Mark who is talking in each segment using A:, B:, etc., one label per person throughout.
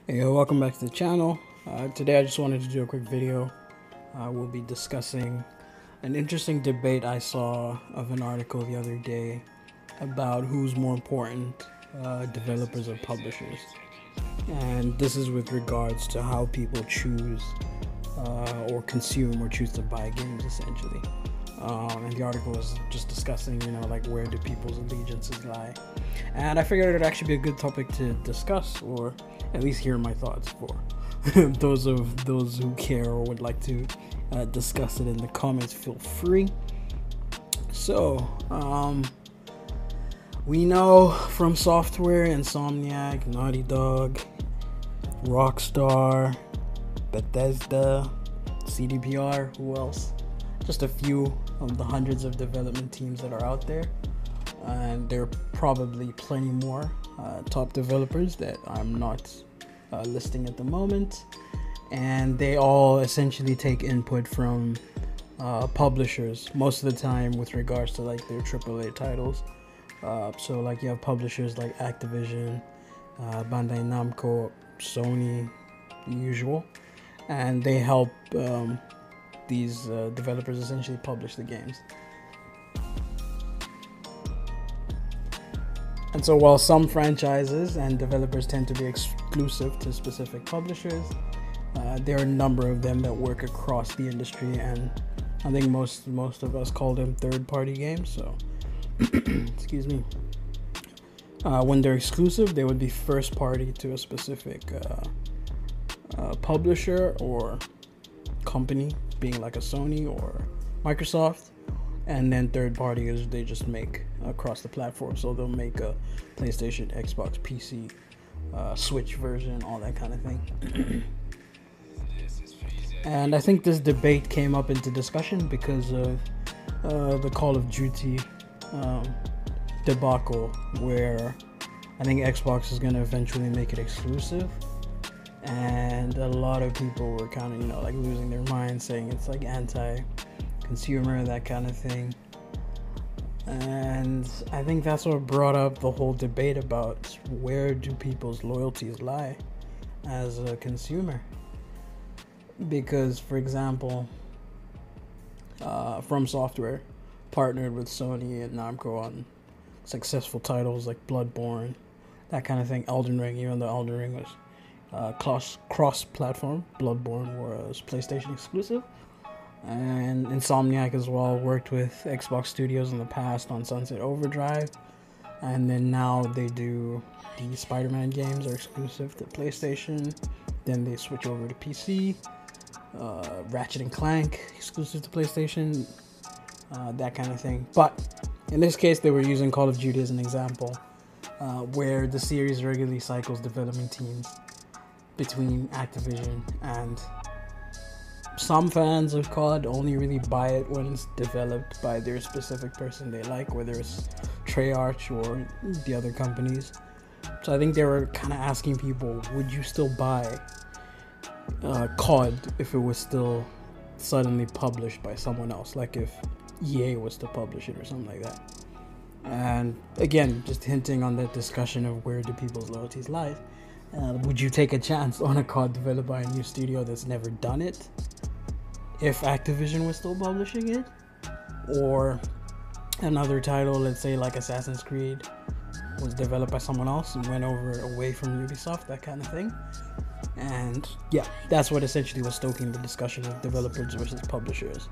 A: Hey, welcome back to the channel. Today I just wanted to do a quick video. We'll be discussing an interesting debate I saw of an article the other day about who's more important, developers or publishers. And this is with regards to how people choose or consume or choose to buy games, essentially. And the article was just discussing, like where do people's allegiances lie. And I figured it'd actually be a good topic to discuss, or at least hear my thoughts for those who care or would like to discuss it in the comments. Feel free. So we know Fromsoftware, Insomniac, Naughty Dog, Rockstar, Bethesda, CDPR, who else? Just a few of the hundreds of development teams that are out there, and there are probably plenty more top developers that I'm not listing at the moment, and they all essentially take input from publishers most of the time with regards to like their AAA titles. So like you have publishers like Activision, Bandai Namco, Sony, the usual, and they help these developers essentially publish the games. And so while some franchises and developers tend to be exclusive to specific publishers, there are a number of them that work across the industry, and I think most of us call them third-party games. So excuse me. When they're exclusive, they would be first party to a specific publisher or company, being like a Sony or Microsoft, and then third party is they just make across the platform. So they'll make a PlayStation, Xbox, PC, Switch version, all that kind of thing. And I think this debate came up into discussion because of the Call of Duty debacle, where I think Xbox is going to eventually make it exclusive, and a lot of people were kind of like losing their minds, saying it's like anti-consumer, that kind of thing. And I think that's what brought up the whole debate about where do people's loyalties lie as a consumer. Because, for example, Fromsoftware partnered with Sony and Namco on successful titles like Bloodborne, that kind of thing. Elden Ring, even though Elden Ring was cross-platform, Bloodborne was PlayStation exclusive. And Insomniac as well worked with Xbox Studios in the past on Sunset Overdrive, and then now they do the Spider-Man games are exclusive to PlayStation, then they switch over to PC. Ratchet and Clank exclusive to PlayStation, that kind of thing. But in this case, they were using Call of Duty as an example, where the series regularly cycles development teams between Activision, and some fans of COD only really buy it when it's developed by their specific person they like, whether it's Treyarch or the other companies. So I think they were kind of asking people, would you still buy COD if it was still suddenly published by someone else, like if EA was to publish it or something like that? And again, just hinting on that discussion of where do people's loyalties lie. Would you take a chance on a COD developed by a new studio that's never done it if Activision was still publishing it? Or another title, let's say like Assassin's Creed, was developed by someone else and went away from Ubisoft, that kind of thing. And yeah, that's what essentially was stoking the discussion of developers versus publishers.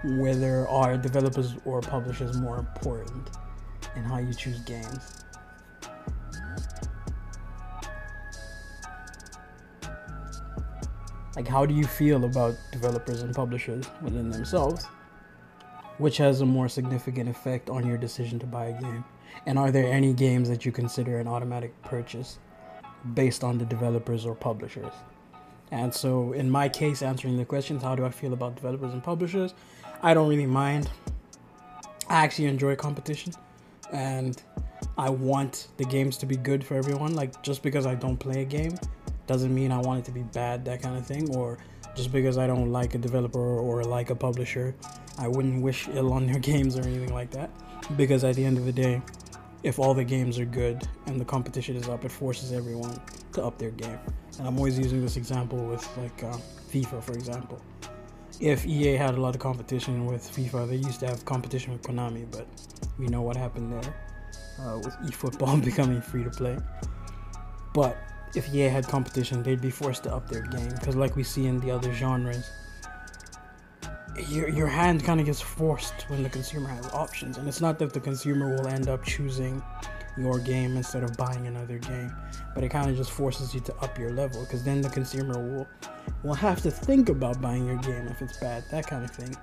A: Whether are developers or publishers more important in how you choose games? Like, how do you feel about developers and publishers within themselves? Which has a more significant effect on your decision to buy a game? And are there any games that you consider an automatic purchase based on the developers or publishers? And so in my case, answering the questions, how do I feel about developers and publishers? I don't really mind. I actually enjoy competition, and I want the games to be good for everyone. Like, just because I don't play a game doesn't mean I want it to be bad, that kind of thing. Or just because I don't like a developer or like a publisher, I wouldn't wish ill on their games or anything like that. Because at the end of the day, if all the games are good and the competition is up, it forces everyone to up their game. And I'm always using this example with like FIFA, for example. If EA had a lot of competition with FIFA, they used to have competition with Konami, but we know what happened there with eFootball becoming free to play. But if EA had competition, they'd be forced to up their game, because like we see in the other genres, your hand kind of gets forced when the consumer has options. And it's not that the consumer will end up choosing your game instead of buying another game, but it kind of just forces you to up your level, because then the consumer will have to think about buying your game if it's bad, that kind of thing.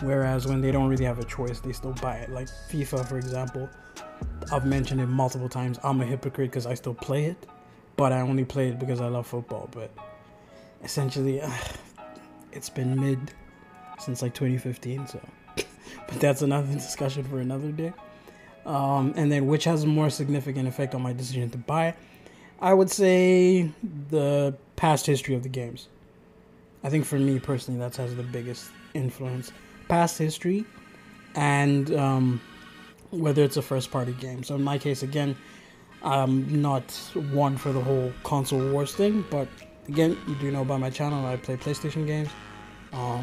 A: Whereas when they don't really have a choice, they still buy it. Like FIFA, for example, I've mentioned it multiple times. I'm a hypocrite because I still play it, but I only play it because I love football. But essentially, it's been mid since like 2015, so but that's another discussion for another day. And then which has a more significant effect on my decision to buy? I would say the past history of the games. I think for me personally, that has the biggest influence. Past history, and whether it's a first party game. So in my case, again, I'm not one for the whole console wars thing, but again, you do know about my channel, I play PlayStation games.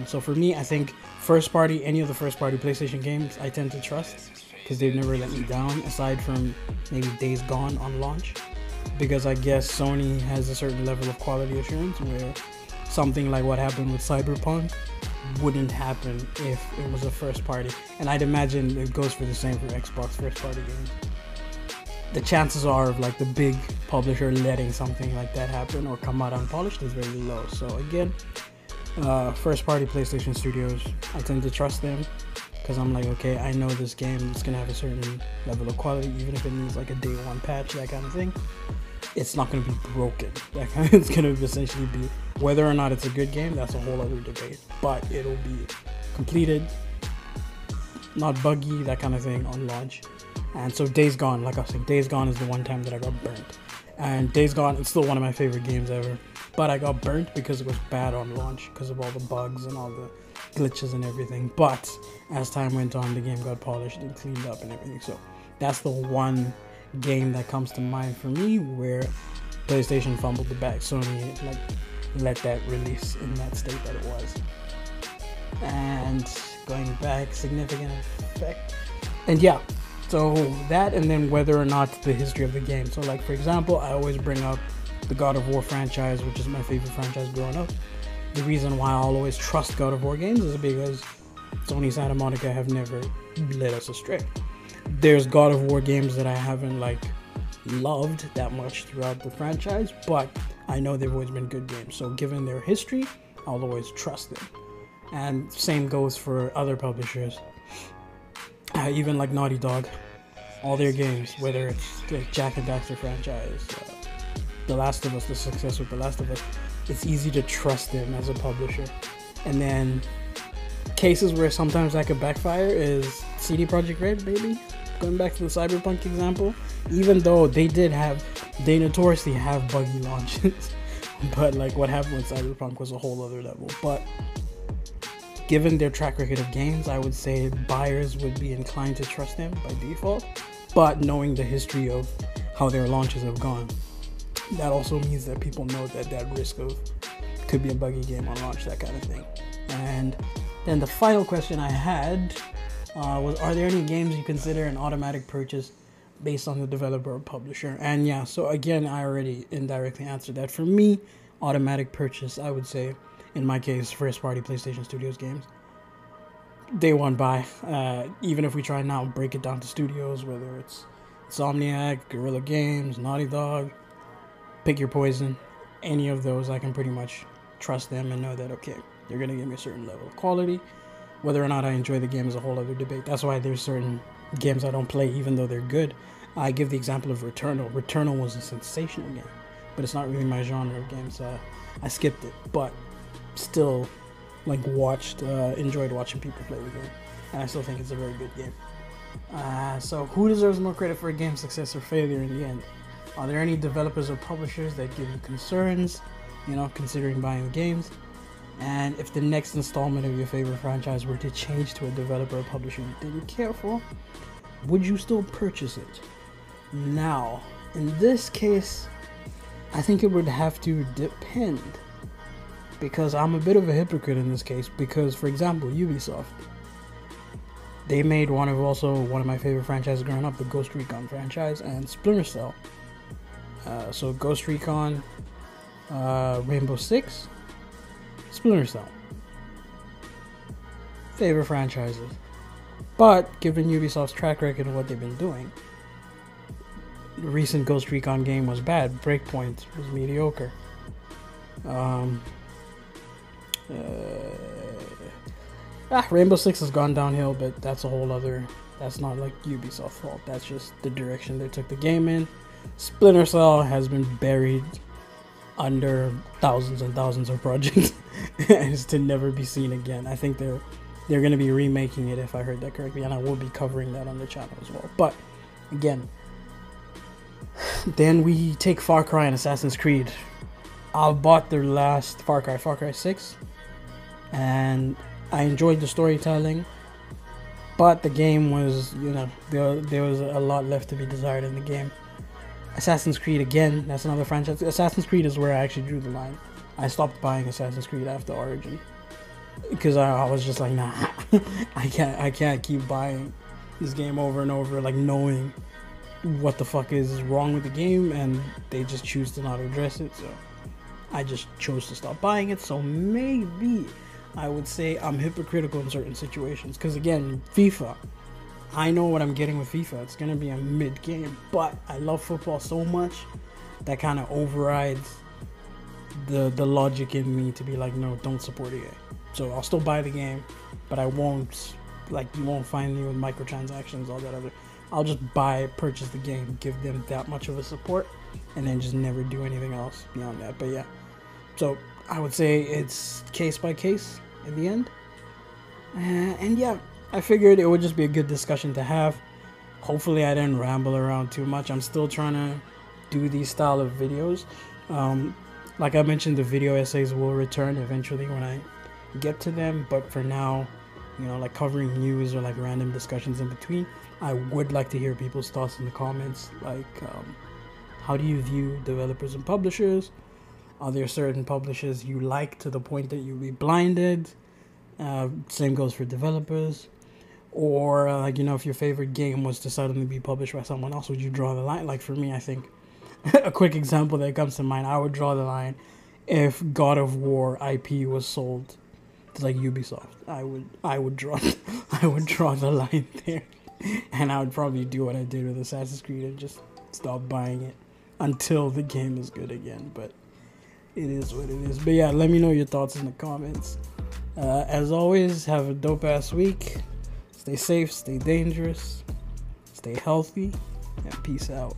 A: So for me, I think first party, any of the first party PlayStation games, I tend to trust, because they've never let me down, aside from maybe Days Gone on launch, because I guess Sony has a certain level of quality assurance where something like what happened with Cyberpunk wouldn't happen if it was a first party. And I'd imagine it goes for the same for Xbox first party games. The chances are of like the big publisher letting something like that happen or come out unpolished is very low. So again, first party PlayStation studios, I tend to trust them, because I'm like, okay, I know this game is gonna have a certain level of quality, even if it needs like a day one patch, that kind of thing. It's not gonna be broken. It's gonna essentially be, whether or not it's a good game, that's a whole other debate, but it'll be completed, not buggy, that kind of thing on launch. And so Days Gone, like I was saying, Days Gone is the one time that I got burnt. And Days Gone, it's still one of my favorite games ever, but I got burnt because it was bad on launch, because of all the bugs and all the glitches and everything. But as time went on, the game got polished and cleaned up and everything. So that's the one game that comes to mind for me where PlayStation fumbled the bag. Sony like let that release in that state that it was. And going back, significant effect. And yeah, so that, and then whether or not the history of the game. So like, for example, I always bring up the God of War franchise, which is my favorite franchise growing up. The reason why I'll always trust God of War games is because Sony Santa Monica have never led us astray. There's God of War games that I haven't like loved that much throughout the franchise, but I know they've always been good games. So given their history, I'll always trust them. And same goes for other publishers. Even like Naughty Dog, all their games, whether it's the Jack and Daxter franchise, The Last of Us, the success with The Last of Us, it's easy to trust them as a publisher. And then cases where sometimes that could backfire is CD Projekt Red, maybe. Going back to the Cyberpunk example, even though they notoriously have buggy launches, but like what happened with Cyberpunk was a whole other level. But given their track record of games, I would say buyers would be inclined to trust them by default. But knowing the history of how their launches have gone, that also means that people know that risk of could be a buggy game on launch, that kind of thing. And then the final question I had was, are there any games you consider an automatic purchase based on the developer or publisher? And yeah, so again, I already indirectly answered that. For me, automatic purchase, I would say, in my case, first party PlayStation Studios games. Day one buy. Even if we try now break it down to studios, whether it's Insomniac, Guerrilla Games, Naughty Dog, pick your poison. Any of those, I can pretty much trust them and know that, okay, they're going to give me a certain level of quality. Whether or not I enjoy the game is a whole other debate. That's why there's certain games I don't play even though they're good. I give the example of Returnal. Returnal was a sensational game, but it's not really my genre of games. I skipped it, but still enjoyed watching people play the game, and I still think it's a very good game. So who deserves more credit for a game's success or failure in the end? Are there any developers or publishers that give you concerns, considering buying games? And if the next installment of your favorite franchise were to change to a developer or publisher you didn't care for, would you still purchase it? Now, in this case, I think it would have to depend, because I'm a bit of a hypocrite in this case. Because, for example, Ubisoft, they made one of my favorite franchises growing up, the Ghost Recon franchise, and Splinter Cell. So Ghost Recon, Rainbow Six, Splinter Cell. Favorite franchises. But given Ubisoft's track record and what they've been doing, the recent Ghost Recon game was bad. Breakpoint was mediocre. Rainbow Six has gone downhill, but that's a whole other. That's not like Ubisoft's fault. That's just the direction they took the game in. Splinter Cell has been buried under thousands and thousands of projects and is to never be seen again. I think they're going to be remaking it, if I heard that correctly, and I will be covering that on the channel as well. But again, then we take Far Cry and Assassin's Creed. I bought their last Far Cry 6, and I enjoyed the storytelling, but the game was, there was a lot left to be desired in the game. Assassin's Creed, again, that's another franchise. Assassin's Creed is where I actually drew the line. I stopped buying Assassin's Creed after Origin, because I was just like, nah, I can't keep buying this game over and over, like knowing what the fuck is wrong with the game, and they just choose to not address it. So I just chose to stop buying it. So maybe I would say I'm hypocritical in certain situations, because again, FIFA, I know what I'm getting with FIFA. It's gonna be a mid game, but I love football so much that kind of overrides the logic in me to be like, no, don't support EA. So I'll still buy the game, but I won't, like, you won't find me with microtransactions, all that other. I'll just purchase the game, give them that much of a support, and then just never do anything else beyond that. But yeah, so I would say it's case by case in the end. And yeah, I figured it would just be a good discussion to have. Hopefully I didn't ramble around too much. I'm still trying to do these style of videos. Like I mentioned, the video essays will return eventually when I get to them, but for now, like covering news or like random discussions in between, I would like to hear people's thoughts in the comments. Like, how do you view developers and publishers? Are there certain publishers you like to the point that you'll be blinded? Same goes for developers. Or if your favorite game was to suddenly be published by someone else, would you draw the line? Like for me, I think a quick example that comes to mind, I would draw the line if God of War IP was sold to like Ubisoft. I would draw the line there, and I would probably do what I did with Assassin's Creed and just stop buying it until the game is good again. But it is what it is. But yeah, let me know your thoughts in the comments. As always, have a dope ass week. Stay safe, stay dangerous, stay healthy, and peace out.